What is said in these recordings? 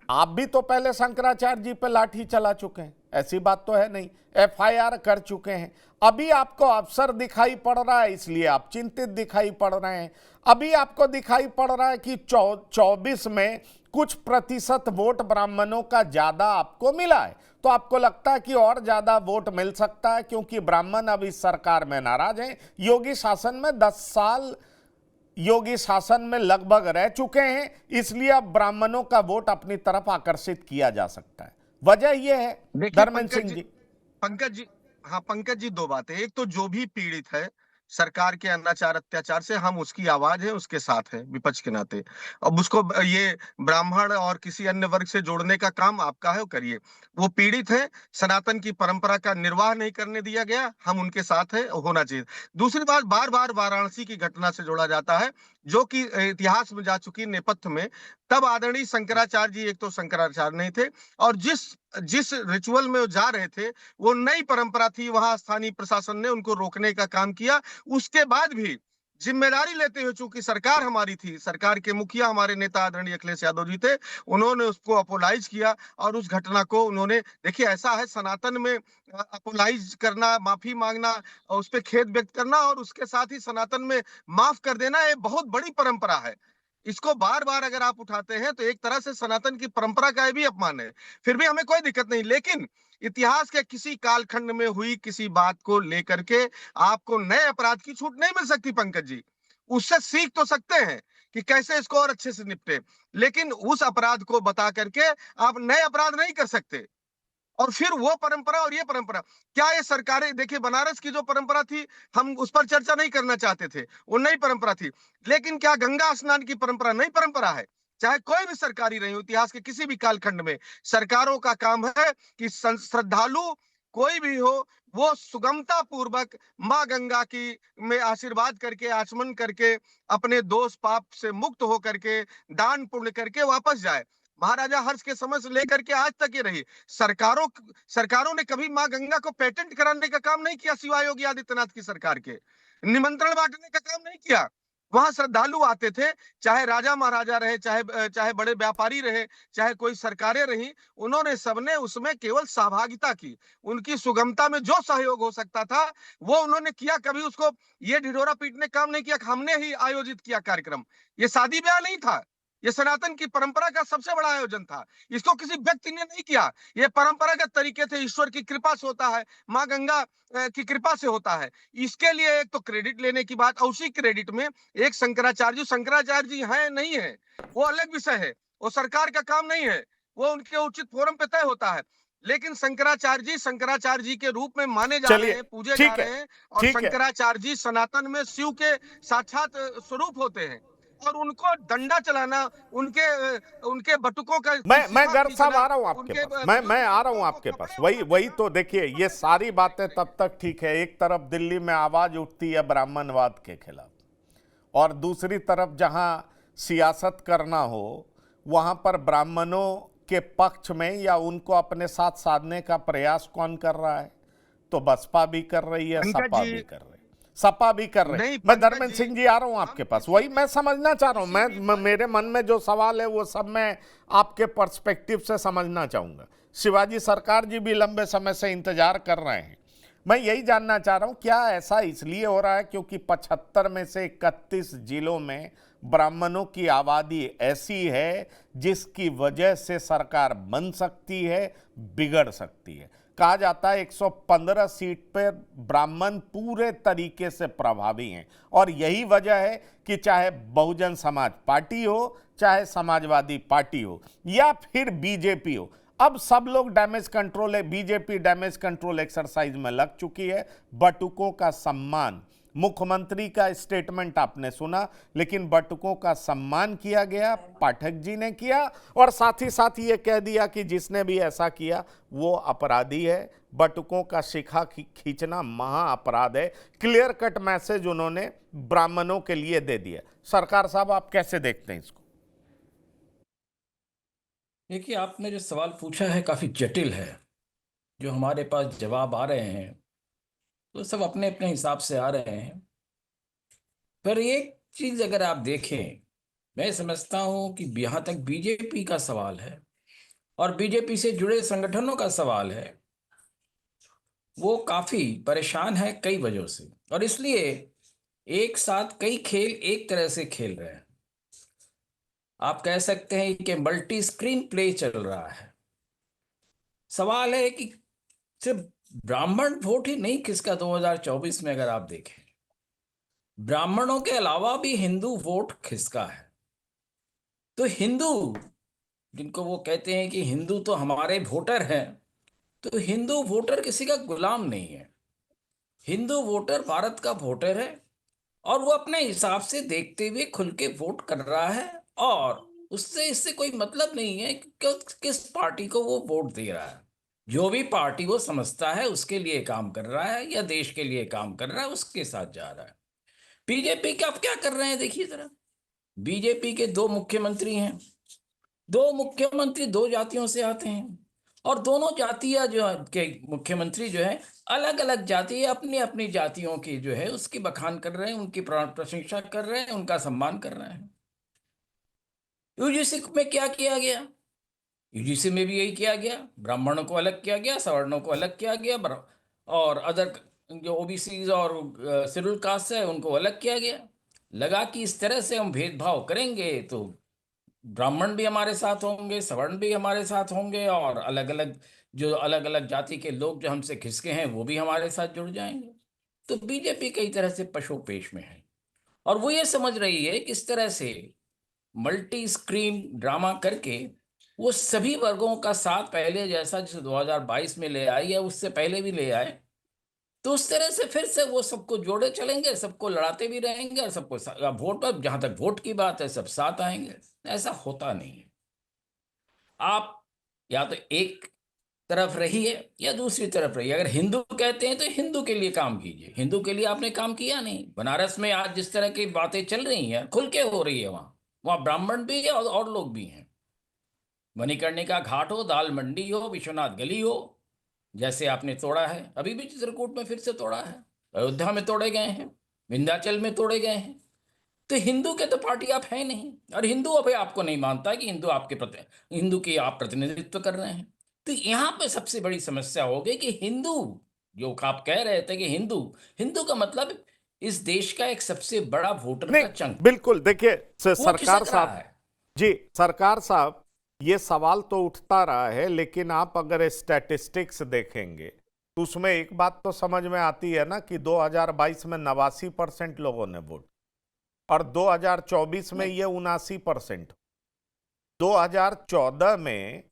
आप भी तो पहले शंकराचार्य जी पे लाठी चला चुके हैं, ऐसी बात तो है नहीं, एफआईआर कर चुके हैं। अभी आपको अवसर दिखाई पड़ रहा है इसलिए आप चिंतित दिखाई पड़ रहे हैं। अभी आपको दिखाई पड़ रहा है कि 24 में कुछ प्रतिशत वोट ब्राह्मणों का ज्यादा आपको मिला है, तो आपको लगता है कि और ज्यादा वोट मिल सकता है, क्योंकि ब्राह्मण अब इस सरकार में नाराज हैं। योगी शासन में 10 साल योगी शासन में लगभग रह चुके हैं, इसलिए अब ब्राह्मणों का वोट अपनी तरफ आकर्षित किया जा सकता है। वजह यह है देखिए धर्मेंद्र सिंह जी। पंकज जी, हाँ पंकज जी, दो बातें। एक तो जो भी पीड़ित है सरकार के अनाचार अत्याचार से, हम उसकी आवाज है, उसके साथ है विपक्ष के नाते। अब उसको ये ब्राह्मण और किसी अन्य वर्ग से जोड़ने का काम आपका है, वो करिए। वो पीड़ित है, सनातन की परंपरा का निर्वाह नहीं करने दिया गया, हम उनके साथ है, होना चाहिए। दूसरी बात, बार बार वाराणसी की घटना से जोड़ा जाता है, जो कि इतिहास में जा चुकी नेपथ्य में। तब आदरणीय शंकराचार्य जी, एक तो शंकराचार्य नहीं थे, और जिस जिस रिचुअल में वो जा रहे थे वो नई परंपरा थी, वहां स्थानीय प्रशासन ने उनको रोकने का काम किया। उसके बाद भी जिम्मेदारी लेते हुए, चूंकि सरकार हमारी थी, सरकार के मुखिया हमारे नेता आदरणीय अखिलेश यादव जी थे, उन्होंने उसको अपोलाइज किया और उस घटना को उन्होंने, देखिए ऐसा है सनातन में, अपोलाइज करना, माफी मांगना और उस पर खेद व्यक्त करना, और उसके साथ ही सनातन में माफ कर देना, ये बहुत बड़ी परंपरा है। इसको बार बार अगर आप उठाते हैं तो एक तरह से सनातन की परंपरा का भी अपमान है। फिर भी हमें कोई दिक्कत नहीं, लेकिन इतिहास के किसी कालखंड में हुई किसी बात को लेकर के आपको नए अपराध की छूट नहीं मिल सकती पंकज जी। उससे सीख तो सकते हैं कि कैसे इसको और अच्छे से निपटे, लेकिन उस अपराध को बता करके आप नए अपराध नहीं कर सकते। और फिर वो परंपरा और ये परंपरा, क्या ये सरकारें, देखिए बनारस की जो परंपरा थी, हम उस पर चर्चा नहीं करना चाहते थे, वो नई परंपरा थी। लेकिन क्या गंगा स्नान की परंपरा नई परंपरा है? चाहे कोई भी सरकारी रही हो इतिहास के किसी भी कालखंड में, सरकारों का काम है कि श्रद्धालु कोई भी हो, वो सुगमता पूर्वक माँ गंगा की में आशीर्वाद करके, आचमन करके, अपने दोष पाप से मुक्त हो करके, दान पुण्य करके वापस जाए। महाराजा हर्ष के समय से लेकर के आज तक ये रही। सरकारों सरकारों ने कभी मां गंगा को पेटेंट कराने का काम नहीं किया, सिवाय योगी आदित्यनाथ की सरकार के। निमंत्रण बांटने का काम नहीं किया। वहां श्रद्धालु आते थे, चाहे राजा महाराजा रहे, चाहे बड़े व्यापारी रहे, चाहे कोई सरकारें रही, उन्होंने सबने उसमें केवल सहभागिता की। उनकी सुगमता में जो सहयोग हो सकता था वो उन्होंने किया। कभी उसको ये ढिढोरा पीटने काम नहीं किया, हमने ही आयोजित किया कार्यक्रम। ये शादी ब्याह नहीं था, ये सनातन की परंपरा का सबसे बड़ा आयोजन था। इसको किसी व्यक्ति ने नहीं किया, ये परंपरागत तरीके से ईश्वर की कृपा से होता है, माँ गंगा की कृपा से होता है। इसके लिए एक तो क्रेडिट लेने की बात, और उसी क्रेडिट में एक शंकराचार्य जी है नहीं है, वो अलग विषय है, वो सरकार का काम नहीं है, वो उनके उचित फोरम पे तय होता है। लेकिन शंकराचार्य जी के रूप में माने जा रहे चलिए, हैं, पूजे जा ठीक है, रहे हैं, और ठीक है। शंकराचार्य जी सनातन में शिव के साक्षात स्वरूप होते हैं। और उनको डंडा चलाना, उनके उनके बटुकों का मैं शिखा गर्ग साहब खींचना, आ रहा हूं आपके उनके पास, मैं आ रहा हूं बुजुर्गों को आपके पास। कपड़े वही उतारना, वही तो देखिए, ये सारी बातें तब तक ठीक है, एक तरफ दिल्ली में आवाज उठती है ब्राह्मणवाद के खिलाफ, और दूसरी तरफ जहां सियासत करना हो वहां पर ब्राह्मणों के पक्ष में या उनको अपने साथ साधने का प्रयास कौन कर रहा है? तो बसपा भी कर रही है, पंकज सपा जी। भी कर रही है, सपा भी कर रहे। नहीं मैं पंकज धर्मेंद्र जी, सिंह जी आ रहा हूं हम आपके पास, वही मैं समझना चाह रहा हूं। किसी भी मेरे मन में जो सवाल है वो सब मैं आपके पर्सपेक्टिव से समझना चाहूंगा। शिवाजी सरकार जी भी लंबे समय से इंतजार कर रहे हैं। मैं यही जानना चाह रहा हूं, क्या ऐसा इसलिए हो रहा है क्योंकि 75 में से 31 जिलों में ब्राह्मणों की आबादी ऐसी है जिसकी वजह से सरकार बन सकती है, बिगड़ सकती है? कहा जाता है 115 सीट पर ब्राह्मण पूरे तरीके से प्रभावी हैं, और यही वजह है कि चाहे बहुजन समाज पार्टी हो, चाहे समाजवादी पार्टी हो, या फिर बीजेपी हो, अब सब लोग डैमेज कंट्रोल है, बीजेपी डैमेज कंट्रोल एक्सरसाइज में लग चुकी है। बटुकों का सम्मान, मुख्यमंत्री का स्टेटमेंट आपने सुना, लेकिन बटुकों का सम्मान किया गया, पाठक जी ने किया, और साथ ही साथ ये कह दिया कि जिसने भी ऐसा किया वो अपराधी है। बटुकों का शिखा खींचना महा अपराध है। क्लियर कट मैसेज उन्होंने ब्राह्मणों के लिए दे दिया। सरकार साहब, आप कैसे देखते हैं इसको? देखिए, आपने जो सवाल पूछा है काफी जटिल है। जो हमारे पास जवाब आ रहे हैं तो सब अपने अपने हिसाब से आ रहे हैं। पर एक चीज अगर आप देखें, मैं समझता हूं कि जहां तक बीजेपी का सवाल है, और बीजेपी से जुड़े संगठनों का सवाल है, वो काफी परेशान है कई वजहों से, और इसलिए एक साथ कई खेल एक तरह से खेल रहे हैं। आप कह सकते हैं कि मल्टी स्क्रीन प्ले चल रहा है। सवाल है कि सिर्फ ब्राह्मण वोट ही नहीं किसका 2024 में, अगर आप देखें ब्राह्मणों के अलावा भी हिंदू वोट खिसका है। तो हिंदू, जिनको वो कहते हैं कि हिंदू तो हमारे वोटर हैं, तो हिंदू वोटर किसी का गुलाम नहीं है। हिंदू वोटर भारत का वोटर है, और वो अपने हिसाब से देखते हुए खुल के वोट कर रहा है, और उससे इससे कोई मतलब नहीं है कि किस पार्टी को वो वोट दे रहा है। जो भी पार्टी वो समझता है उसके लिए काम कर रहा है या देश के लिए काम कर रहा है, उसके साथ जा रहा है। बीजेपी का अब क्या कर रहे हैं देखिए जरा। बीजेपी के दो मुख्यमंत्री हैं, दो मुख्यमंत्री दो जातियों से आते हैं, और दोनों जातियां जो के मुख्यमंत्री जो है अलग अलग जाति, अपनी अपनी जातियों की जो है उसकी बखान कर रहे हैं, उनकी प्रशंसा कर रहे हैं, उनका सम्मान कर रहे हैं। यूजीसी में क्या किया गया? यूजीसी में भी यही किया गया, ब्राह्मणों को अलग किया गया, सवर्णों को अलग किया गया, और अदर जो ओबीसी और शेड्यूल कास्ट है उनको अलग किया गया। लगा कि इस तरह से हम भेदभाव करेंगे तो ब्राह्मण भी हमारे साथ होंगे, सवर्ण भी हमारे साथ होंगे, और अलग अलग जो अलग अलग जाति के लोग जो हमसे खिसके हैं वो भी हमारे साथ जुड़ जाएंगे। तो बीजेपी कई तरह से पशोपेश में है, और वो ये समझ रही है कि इस तरह से मल्टी स्क्रीन ड्रामा करके वो सभी वर्गों का साथ पहले जैसा जैसे 2022 में ले आई है, उससे पहले भी ले आए, तो उस तरह से फिर से वो सबको जोड़े चलेंगे, सबको लड़ाते भी रहेंगे, और सबको वोट पर, जहां तक वोट की बात है, सब साथ आएंगे। ऐसा होता नहीं है। आप या तो एक तरफ रहिए या दूसरी तरफ रहिए। अगर हिंदू कहते हैं तो हिंदू के लिए काम कीजिए। हिंदू के लिए आपने काम किया नहीं। बनारस में आज जिस तरह की बातें चल रही हैं खुल के हो रही है, वहां वहां ब्राह्मण भी है और लोग भी हैं। मणिकर्णिका घाट हो, दाल मंडी हो, विश्वनाथ गली हो, जैसे आपने तोड़ा है, अभी भी चित्रकूट में फिर से तोड़ा है, अयोध्या में तोड़े गए हैं, विंध्याचल में तोड़े गए हैं। तो हिंदू के तो पार्टी आप हैं नहीं, और हिंदू अभी आपको नहीं मानता कि हिंदू आपके हिंदू की आप प्रतिनिधित्व कर रहे हैं। तो यहाँ पे सबसे बड़ी समस्या हो गई कि हिंदू, जो आप कह रहे थे कि हिंदू, हिंदू का मतलब इस देश का एक सबसे बड़ा वोटर नहीं, का चंक, बिल्कुल देखिए वो सरकार खिसक रहा साहब, है। जी सरकार साहब, ये सवाल तो उठता रहा है, लेकिन आप अगर स्टैटिस्टिक्स देखेंगे तो उसमें एक बात तो समझ में आती है ना कि 2022 में 89% लोगों ने वोट, और 2024 में ये 79%, 2014 में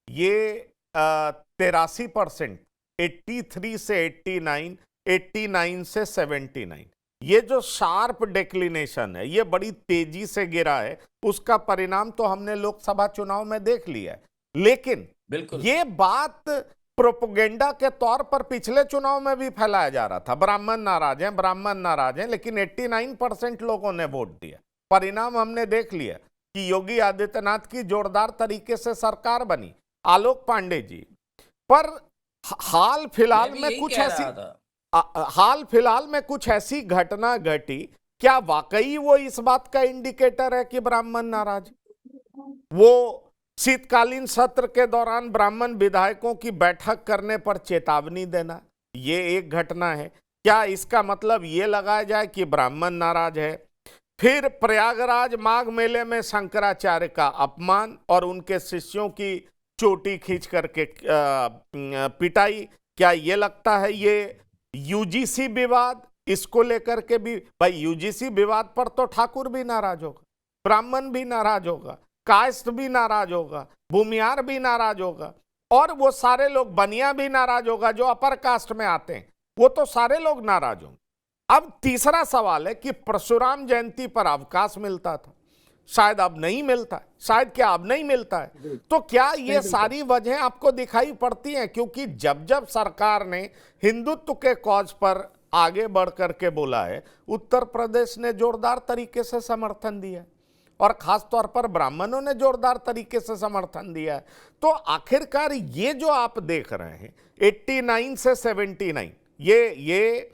ये 83%, 83 से 89, 89 से 79, ये जो शार्प डिक्लिनेशन है, ये बड़ी तेजी से गिरा है। उसका परिणाम तो हमने लोकसभा चुनाव में देख लिया है, लेकिन बिल्कुल ये बात प्रोपोगेंडा के तौर पर पिछले चुनाव में भी फैलाया जा रहा था, ब्राह्मण नाराज हैं, ब्राह्मण नाराज हैं, लेकिन 89% लोगों ने वोट दिया। परिणाम हमने देख लिया कि योगी आदित्यनाथ की जोरदार तरीके से सरकार बनी, आलोक पांडे जी। पर हाल फिलहाल में कुछ ऐसी हाल फिलहाल में कुछ ऐसी घटना घटी, क्या वाकई वो इस बात का इंडिकेटर है कि ब्राह्मण नाराज? वो शीतकालीन सत्र के दौरान ब्राह्मण विधायकों की बैठक करने पर चेतावनी देना, ये एक घटना है। क्या इसका मतलब ये लगाया जाए कि ब्राह्मण नाराज है? फिर प्रयागराज माघ मेले में शंकराचार्य का अपमान और उनके शिष्यों की चोटी खींच करके पिटाई, क्या ये लगता है ये यूजीसी विवाद? इसको लेकर के भी भाई, यूजीसी विवाद पर तो ठाकुर भी नाराज होगा, ब्राह्मण भी नाराज होगा, कायस्थ भी नाराज होगा, भूमियार भी नाराज होगा, और वो सारे लोग, बनिया भी नाराज होगा जो अपर कास्ट में आते हैं, वो तो सारे लोग नाराज होंगे। अब तीसरा सवाल है कि परशुराम जयंती पर अवकाश मिलता था, शायद अब नहीं मिलता है, शायद क्या अब नहीं मिलता है? तो क्या ये सारी वजह आपको दिखाई पड़ती हैं? क्योंकि जब जब सरकार ने हिंदुत्व के कॉज पर आगे बढ़ करके बोला है, उत्तर प्रदेश ने जोरदार तरीके से समर्थन दिया है, और खास तौर पर ब्राह्मणों ने जोरदार तरीके से समर्थन दिया है। तो आखिरकार ये जो आप देख रहे हैं 89 से 79, ये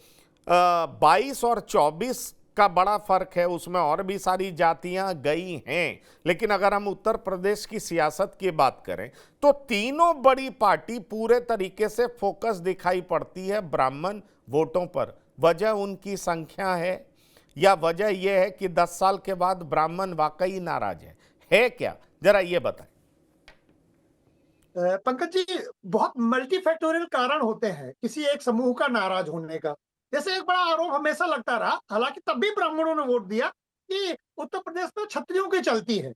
22 और 24 का बड़ा फर्क है, उसमें और भी सारी जातियां गई हैं। लेकिन अगर हम उत्तर प्रदेश की सियासत की बात करें तो तीनों बड़ी पार्टी पूरे तरीके से फोकस दिखाई पड़ती है ब्राह्मण वोटों पर। वजह उनकी संख्या है या वजह यह है कि 10 साल के बाद ब्राह्मण वाकई नाराज है क्या? जरा ये बताएं। पंकज जी, बहुत मल्टीफैक्टोरियल कारण होते हैं किसी एक समूह का नाराज होने का। जैसे एक बड़ा आरोप हमेशा लगता रहा, हालांकि तब भी ब्राह्मणों ने वोट दिया, कि उत्तर प्रदेश में क्षत्रियों की चलती है।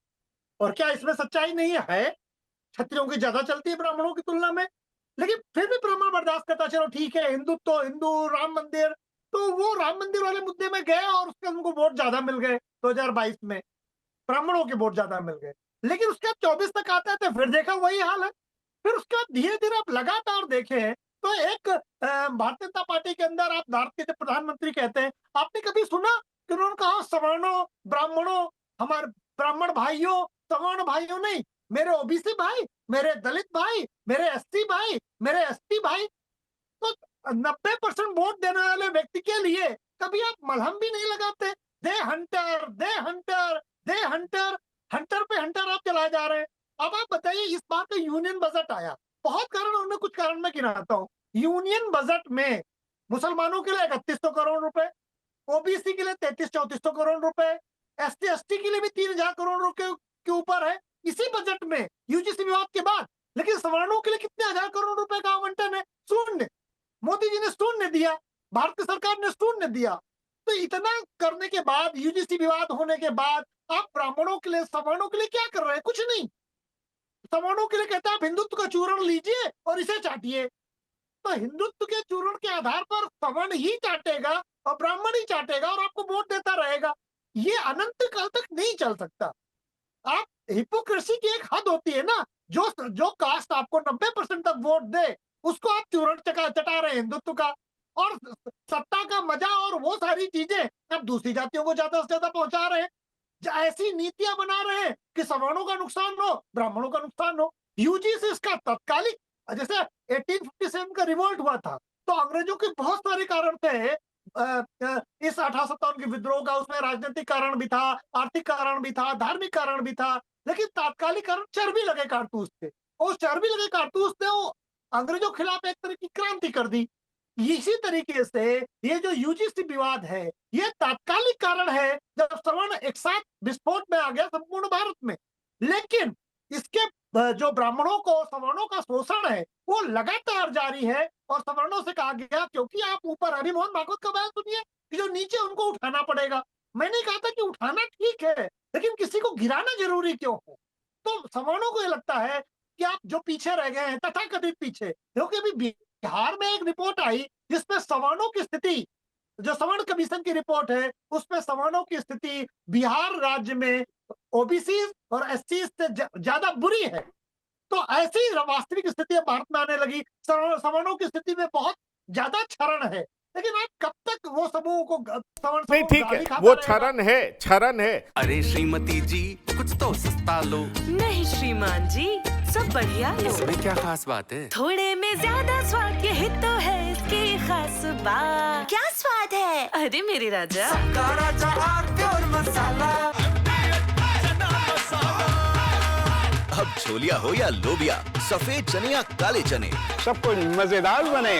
और क्या इसमें सच्चाई नहीं है? क्षत्रियों की ज्यादा चलती है ब्राह्मणों की तुलना में। लेकिन फिर भी ब्राह्मण बर्दाश्त करता, चलो ठीक है, हिंदुत्व, हिंदू, राम मंदिर, तो वो राम मंदिर वाले मुद्दे में गए और उसके उनको वोट ज्यादा मिल गए। 2022 में ब्राह्मणों के वोट ज्यादा मिल गए। लेकिन उसके बाद 24 तक आता है तो फिर देखा वही हाल है। फिर उसके बाद धीरे धीरे आप लगातार देखें तो एक भारतीय जनता पार्टी के अंदर आप भारत के प्रधानमंत्री कहते हैं, आपने कभी सुना कि उन्होंने कहा सवर्णों, ब्राह्मणों, हमारे ब्राह्मण भाइयों, सवर्ण भाइयों नहीं, मेरे ओबीसी भाई, मेरे दलित भाई, मेरे एससी भाई, मेरे एसटी भाई। तो 90% वोट देने वाले व्यक्ति के लिए कभी आप मलहम भी नहीं लगाते। दे हंटर, दे हंटर, दे हंटर, हंटर पे हंटर आप चलाए जा रहे हैं। अब आप बताइए, इस बार का यूनियन बजट आया, बहुत कारण, उनमें कुछ कारण मैं गिनाता हूँ। यूनियन बजट में मुसलमानों के लिए 3100 करोड़ रुपए, ओबीसी के लिए 3300-3400 करोड़ रुपए, एसटी एसटी के लिए भी 3000 करोड़ रुपए के ऊपर है इसी बजट में, यूजीसी विवाद के बाद। लेकिन सवर्णों के लिए कितने हजार करोड़ रुपए का आवंटन है? शून्य। मोदी जी ने शून्य दिया, भारतीय सरकार ने शून्य दिया। तो इतना करने के बाद, यूजीसी विवाद होने के बाद, आप ब्राह्मणों के लिए, सवर्णों के लिए क्या कर रहे हैं? कुछ नहीं। सवर्णों के लिए कहते हैं आप हिंदुत्व का चूर्ण लीजिए और इसे चाटिए। तो हिंदुत्व के चूर्ण के आधार पर सवर्ण ही चाटेगा और ब्राह्मण ही चाटेगा और आपको वोट देता रहेगा। ये अनंत काल तक नहीं चल सकता। आप, हिपोक्रेसी की एक हद होती है ना, जो कास्ट आपको 90% तक वोट दे, उसको आप चूर्ण चटा रहे हैं हिंदुत्व का, और सत्ता का मजा और वो सारी चीजें आप दूसरी जातियों को ज्यादा से ज्यादा पहुंचा रहे हैं। ऐसी नीतियां बना रहे हैं कि सवर्णों का नुकसान हो, ब्राह्मणों का नुकसान हो। यूजीसी इसका तत्कालिक, जैसे 1857 का रिवोल्ट हुआ था, तो अंग्रेजों के बहुत सारे कारण थे। इस 1857 के विद्रोह का, उसमें राजनीतिक कारण भी था, आर्थिक कारण भी था, धार्मिक कारण भी था। लेकिन तात्कालिक कारण चर्बी लगे कारतूस थे। उस चर्बी लगे कारतूस ने वो अंग्रेजों के खिलाफ एक तरह की क्रांति कर दी। इसी तरीके से ये जो यूजीसी विवाद है, ये तात्कालिक कारण है जब सवर्ण एक साथ विस्फोट में आ गया संपूर्ण भारत में। लेकिन इसके जो ब्राह्मणों को, सवर्णों का शोषण है, वो लगातार जारी है। और सवर्णों से कहा गया, क्योंकि आप ऊपर हरिमोहन भागवत का बयान सुनिए कि जो नीचे उनको उठाना पड़ेगा। मैंने कहा था कि उठाना ठीक है, लेकिन किसी को गिराना जरूरी क्यों हो? तो सवर्णों को ये लगता है कि आप जो पीछे रह गए हैं, तथाकथित पीछे, क्योंकि अभी बिहार में एक रिपोर्ट आई जिसमें सवर्णों की स्थिति, जो सवर्ण कमीशन की रिपोर्ट है, उसमें सवर्णों की स्थिति बिहार राज्य में ओबीसी और एससी से ज्यादा बुरी है। तो ऐसी वास्तविक स्थिति भारत में आने लगी। सवर्णों की स्थिति में बहुत ज्यादा क्षरण है। लेकिन आप कब तक वो समूह को, सवर्ण नहीं, समूह ठीक गाली है, खाता वो रहेगा? क्षरण है। अरे श्रीमती जी, कुछ तो सस्ता लो। नहीं श्रीमान जी, सब बढ़िया है। इसमें क्या खास बात है? थोड़े में ज्यादा स्वाद, यही तो है इसकी खास बात। क्या स्वाद है? अरे मेरे राजा, राजा आरती और मसाला। अब छोलिया हो या लोबिया, सफेद चने या काले चने, सब कुछ मजेदार बने।